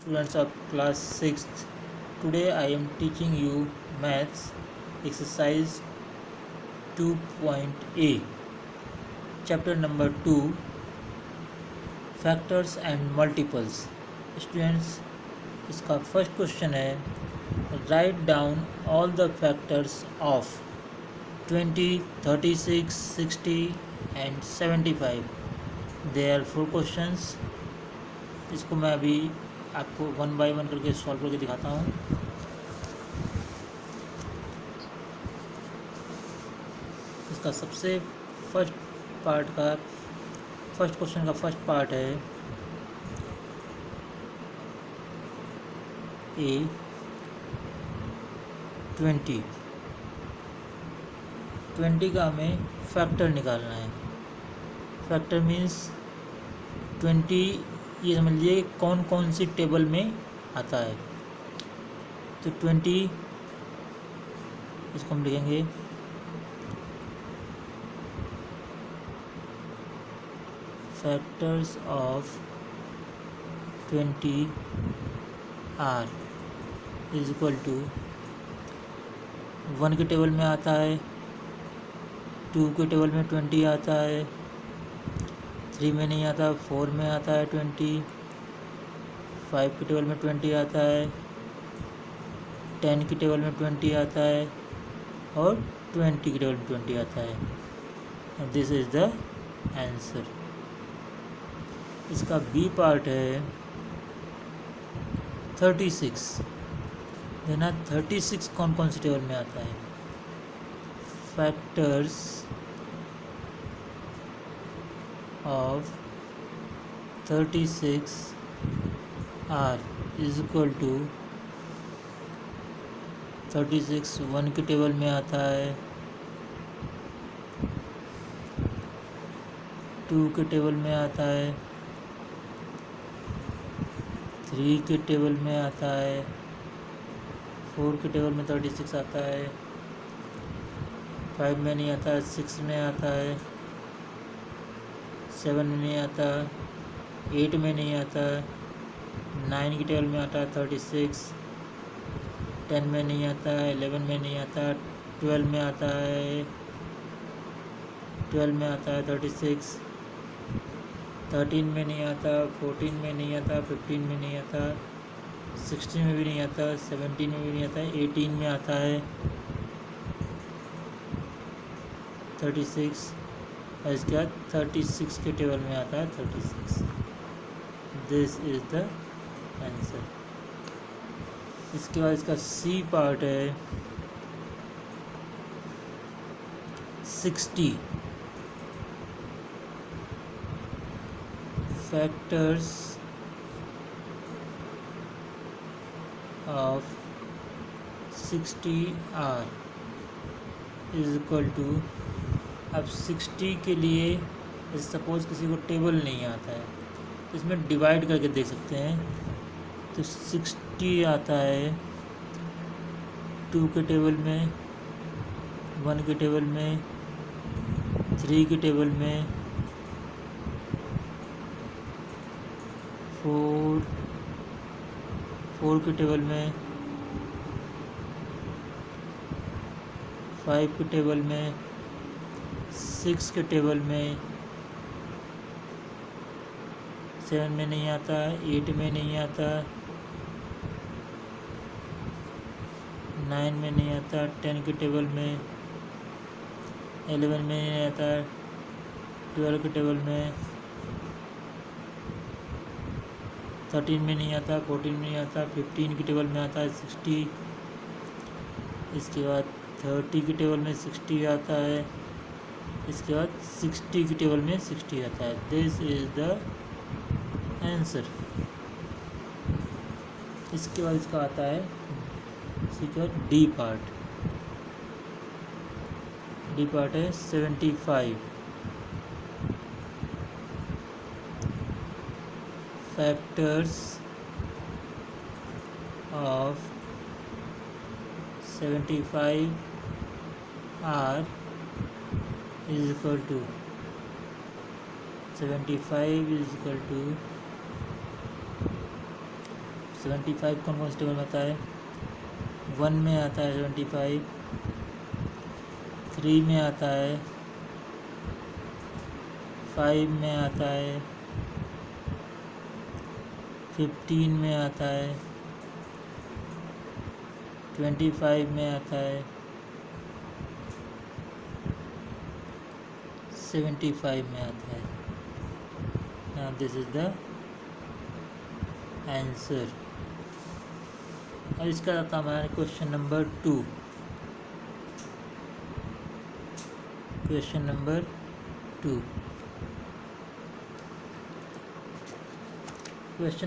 Students of class 6th. Today I am teaching you maths exercise 2.a chapter number 2 factors and multiples. Students, इसका first question है write down all the factors of 20, 36, 60 and 75. There are 4 questions. इसको मैं अभी आपको 1 bye 1 करके solve करके दिखाता हूँ. इसका सबसे फर्स्ट क्वेश्चन का फर्स्ट पार्ट है ए 20 का हमें फैक्टर निकालना है. फैक्टर मीन्स 20, ये समझ लीजिए कौन कौन सी टेबल में आता है. तो 20 इसको हम लिखेंगे factors of 20 are is equal to 1 के टेबल में आता है, 2 के टेबल में 20 आता है, 3 में नहीं आता, 4 में आता है 20, 5 के टेबल में 20 आता है, 10 के टेबल में 20 आता है और 20 के टेबल में 20 आता है. This is the answer. इसका बी पार्ट है 36. देना 36 कौन कौन सी टेबल में आता है. Factors of 36 are is equal to 36 1 के टेबल में आता है, 2 के टेबल में आता है, 3 के टेबल में आता है, 4 के टेबल में 36 आता है, 5 में नहीं आता, 6 में आता है, 7 में नहीं आता, 8 में नहीं आता, 9 की टेबल में आता है 36, 10 में नहीं आता, 11 में नहीं आता, 12 में आता है, 12 में आता है 36, 13 में नहीं आता, 14 में नहीं आता, 15 में नहीं आता, 16 में भी नहीं आता, 17 में भी नहीं आता, 18 में आता है 36. इसके बाद 36 के टेबल में आता है 36. This is the answer. इसके बाद इसका सी पार्ट है 60. Factors of 60 are is equal to. अब 60 के लिए सपोज़ किसी को टेबल नहीं आता है तो इसमें डिवाइड करके देख सकते हैं. तो 60 आता है 2 के टेबल में, 1 के टेबल में, 3 के टेबल में, 4 के टेबल में, 5 के टेबल में, 6 के टेबल में, 7 में नहीं आता, 8 में नहीं आता, 9 में नहीं आता, 10 के टेबल में, 11 में नहीं आता, 12 के टेबल में, 13 में नहीं आता, 14 में नहीं आता, 15 के टेबल में आता है 60. इसके बाद 30 के टेबल में 60 आता है. इसके बाद 60 के टेबल में 60 आता है. This is the answer. इसके बाद इसका आता है डी पार्ट. डी पार्ट है 75. Factors of 75 are is equal to 75 is equal to 75 कौन कौन से टेबल में आता है? 1 में आता है 75, 3 में आता है, 5 में आता है, 15 में आता है, 25 में आता है, 75 में आता है। Now this is the answer. अब इसका आता है क्वेश्चन नंबर 2। क्वेश्चन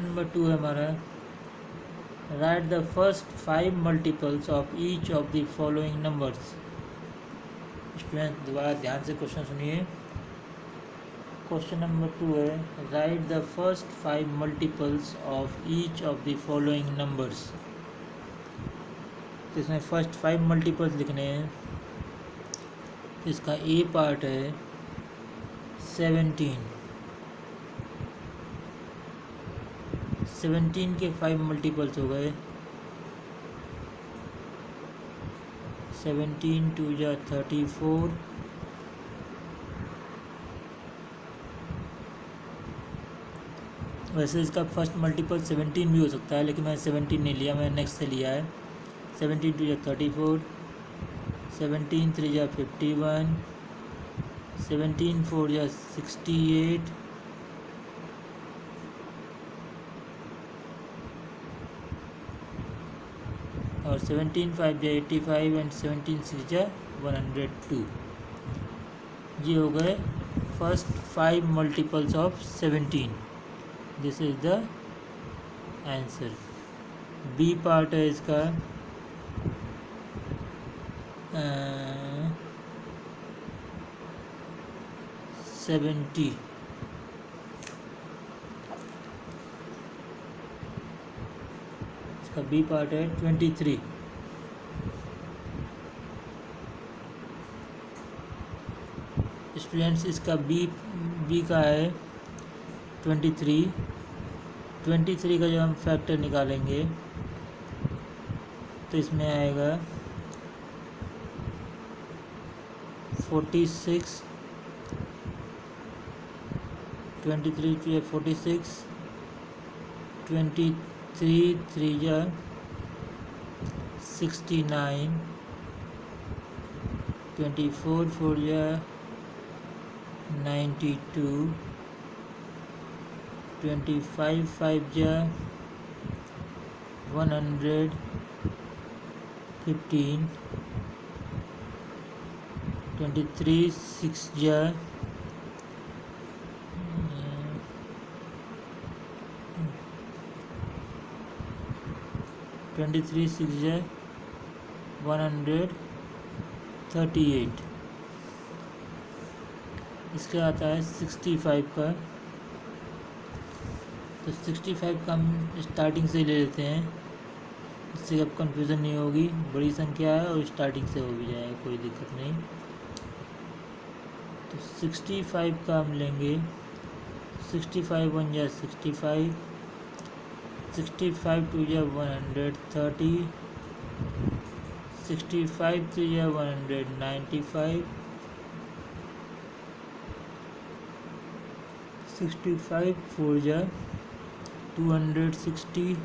नंबर 2 है हमारा, right the first 5 multiples of each of the following numbers. Student दोबारा ध्यान से क्वेश्चन सुनिए। क्वेश्चन नंबर 2 है, right the first 5 multiples of each of the following numbers. तो इसमें फर्स्ट 5 मल्टीपल्स लिखने हैं। इसका ए पार्ट है 17। 17 के 5 मल्टीपल्स हो गए 17 2 जा 34, वैसे इसका फर्स्ट मल्टीपल 17 भी हो सकता है, लेकिन मैंने 17 नहीं लिया, मैंने नेक्स्ट से लिया है। 17 2 जा 34, 17 3 जा 51, 17 4 जा 68, और 17 5 जा 85 एंड 17 6 जा 102। ये हो गए first 5 multiples of 17। This is the answer. B part है इसका 70। इसका बी पार्ट है 23। स्टूडेंट्स इसका बी का है 23। 23 का जब हम फैक्टर निकालेंगे तो इसमें आएगा 46, 23 2 46, 23 3 जा 69, 24 4 जा 92, 25 5 जा 115, 23 6 जा 138। इसका आता है 65 का। तो 65 का हम स्टार्टिंग से ले लेते हैं, इससे अब कंफ्यूजन नहीं होगी। बड़ी संख्या है और स्टार्टिंग से हो भी जाएगा, कोई दिक्कत नहीं। तो 65 का हम लेंगे 65 1 जा 65, 65 2 जा 130, 65 3 जा 195, 65 4 जा 260,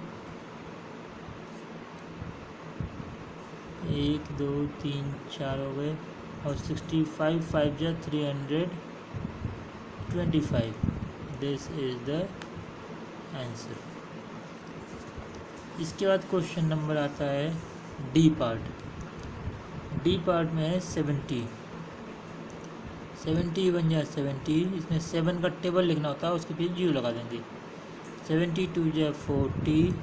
1 2 3 4 हो गए, और 65 5 जा 325। This is the answer. इसके बाद क्वेश्चन नंबर आता है डी पार्ट। डी पार्ट में है 70। 70 1 जा 70, इसमें 7 का टेबल लिखना होता है, उसके पीछे 0 लगा देंगे। 72 जा 40,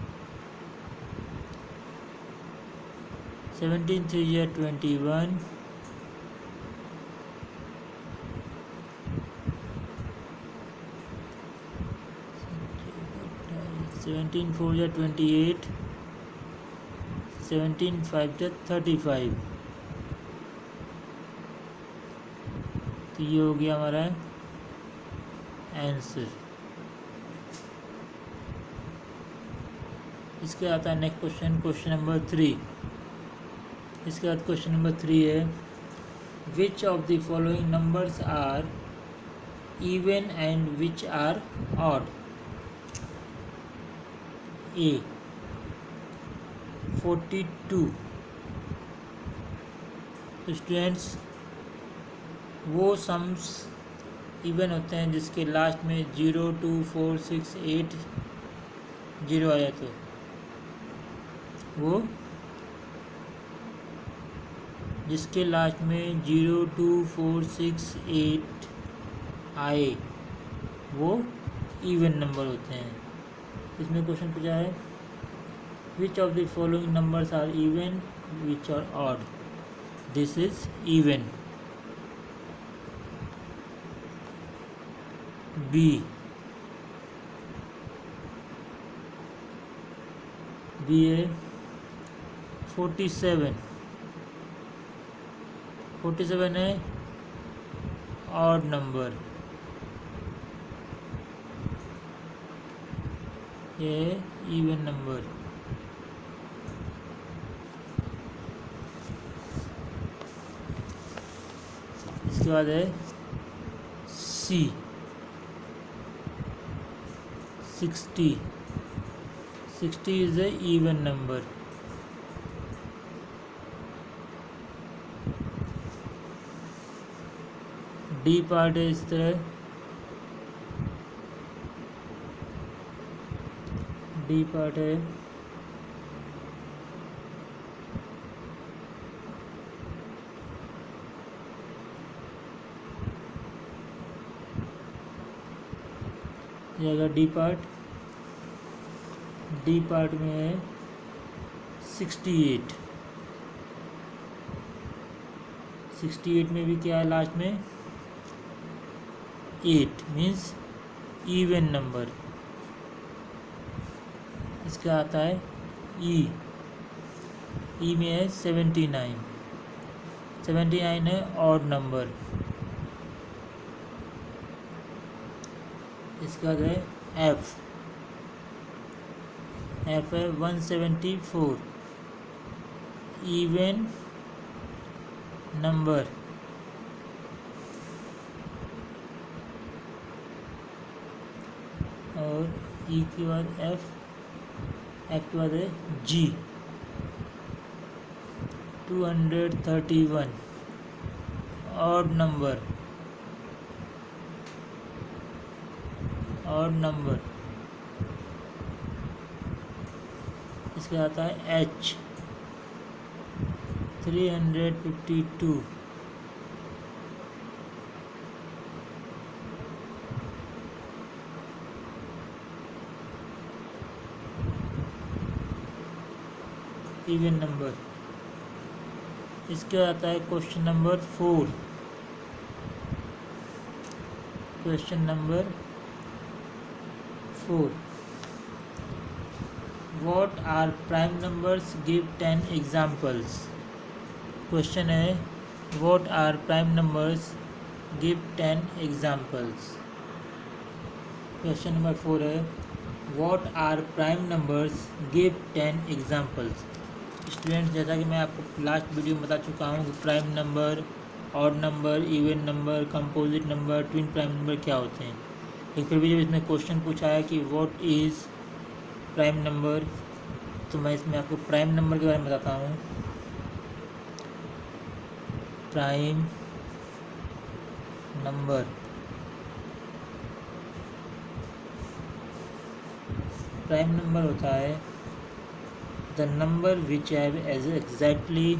17 3 जा 21, 17 4 जा 28, 17 5 जा 35। तो ये हो गया हमारा आंसर। इसके आता है नेक्स्ट क्वेश्चन, क्वेश्चन नंबर 3। इसके बाद क्वेश्चन नंबर 3 है, which of the following numbers are even and which are odd? A 42। तो स्टूडेंट्स वो सम्स इवन होते हैं जिसके लास्ट में 0, 2, 4, 6, 8 0 आया, तो वो जिसके लास्ट में 0, 2, 4, 6, 8 आए वो इवन नंबर होते हैं। इसमें क्वेश्चन पूछा है, which of the following numbers are even which are odd? This is even. B है 47। 47 है ऑड नंबर, ये इवन नंबर। इसके बाद है C 60। 60 is a even number. D part है इस तरह, डी पार्ट है डी पार्ट। डी पार्ट में है 68। 68 में भी क्या है लास्ट में 8 मीन्स इवन नंबर। इसका आता है ई में है 79। 79 है ऑड नंबर। इसका है एफ है 174 इवन नंबर। और ई के बाद एफ के बाद है जी 231 ऑड नंबर। इसके आता है एच 352 इवन नंबर। इसके आता है question number 4। Question number 4, what are prime numbers? Give 10 examples। Question है what are prime numbers? Give 10 examples। Question number 4 है what are prime numbers? Give 10 examples। Students जैसा कि मैं आपको लास्ट वीडियो में बता चुका हूँ कि prime number, odd number, even number, composite number, twin prime number क्या होते हैं। एक फिर भी जब इसमें क्वेश्चन पूछा है कि व्हाट इज़ प्राइम नंबर, तो मैं इसमें आपको प्राइम नंबर के बारे में बताता हूँ। प्राइम नंबर होता है the number which have as exactly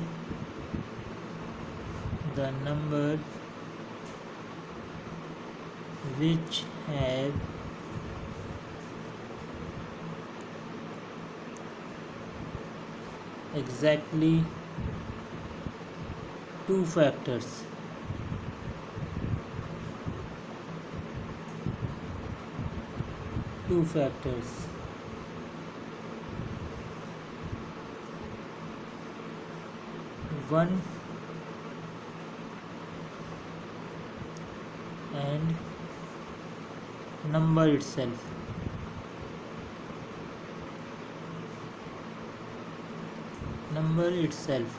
the number which have exactly two factors। One and number itself। number itself.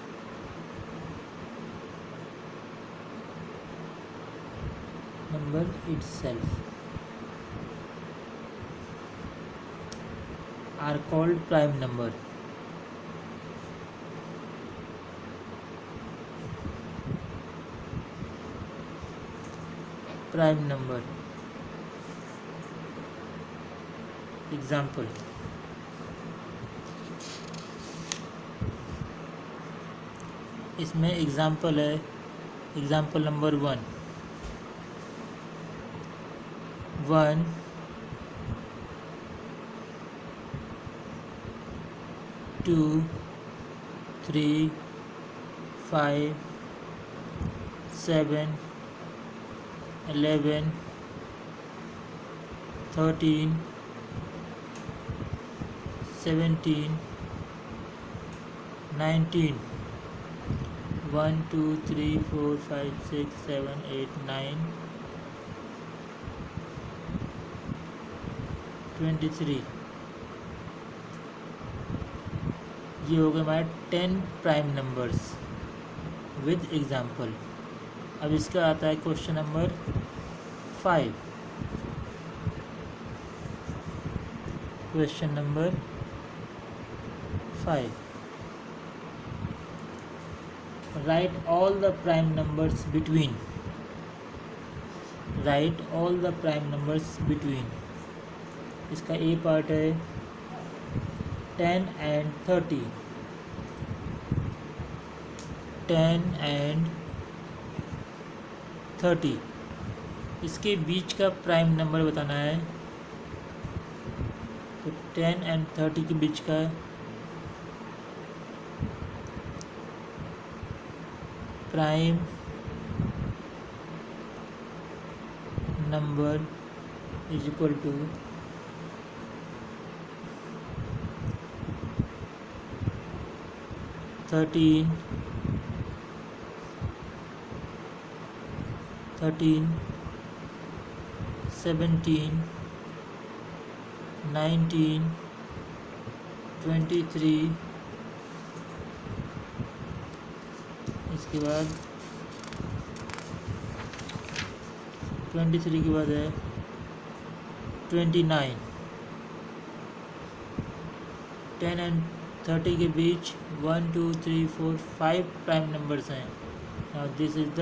Number itself are called prime number. Prime number. Example. इसमें example है, example number 1 1 2 3 5 7 11 13 17 19 1 2 3 4 5 6 7 8 9 23. ये हो गए हमारे 10 prime numbers with example. अब इसका आता है question number 5. Question number 5. Write all the prime numbers between. Write all the prime numbers between. इसका ए पार्ट है 10 and 30. 10 and 30. इसके बीच का प्राइम नंबर बताना है. तो 10 and 30 के बीच का prime number is equal to 13 17 19 23. इसके बाद 23 के बाद है 29. 10 and 30 के बीच 1 2 3 4 5 प्राइम नंबर्स हैं. Now this is the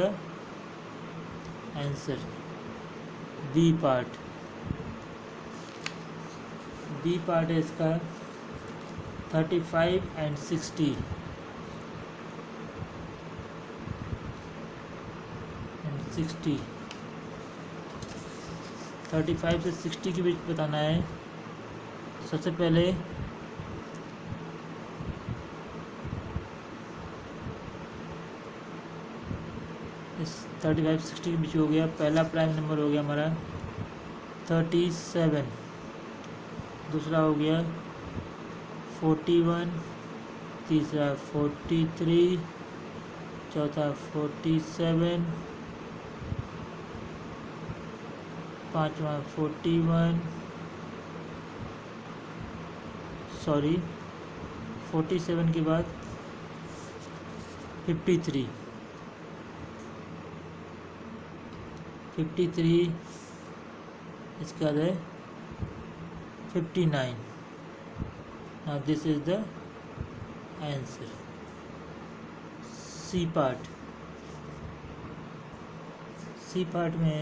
answer. B part. B part है इसका 35 and 60. 35 से 60 के बीच बताना है. सबसे पहले इस 35-60 के बीच हो गया. पहला प्राइम नंबर हो गया हमारा 37. दूसरा हो गया 41. तीसरा 43. चौथा 47. पाँचवा 41. 47 के बाद 53. 53. इसके बाद है 59. Now this is the answer. C part. C part में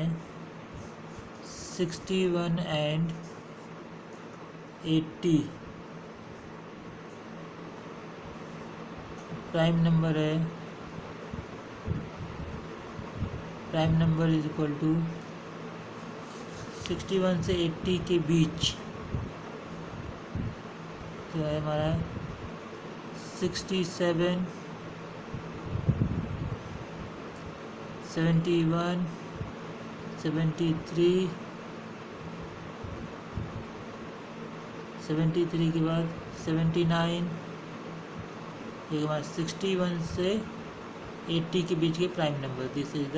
61 and 80 प्राइम नंबर है. Prime number is equal to 61 से 80 के बीच तो है हमारा 67 71 73 73 के बाद 79. एक बार 61 से 80 के बीच के prime number. This is the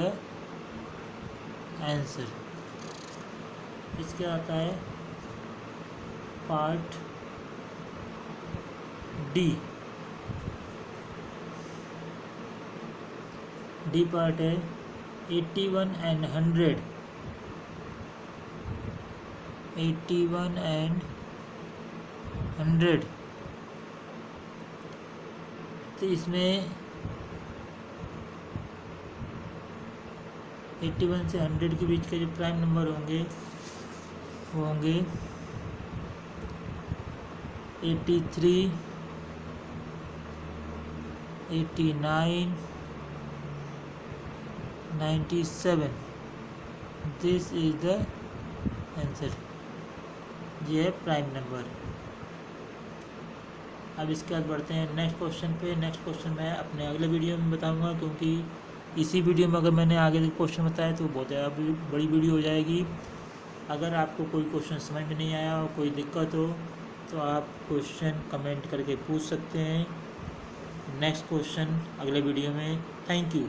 answer. इसके आता है पार्ट डी. डी पार्ट है 81 एंड 100, 81 एंड 100। तो इसमें 81 से 100 के बीच के जो प्राइम नंबर होंगे वो होंगे 83, 89, 97। This is the answer. ये है प्राइम नंबर। अब इसके बाद बढ़ते हैं नेक्स्ट क्वेश्चन पे। नेक्स्ट क्वेश्चन मैं अपने अगले वीडियो में बताऊंगा, क्योंकि इसी वीडियो में अगर मैंने आगे क्वेश्चन बताया तो बहुत ज़्यादा बड़ी वीडियो हो जाएगी। अगर आपको कोई क्वेश्चन समझ में नहीं आया और कोई दिक्कत हो तो आप क्वेश्चन कमेंट करके पूछ सकते हैं। नेक्स्ट क्वेश्चन अगले वीडियो में। Thank you.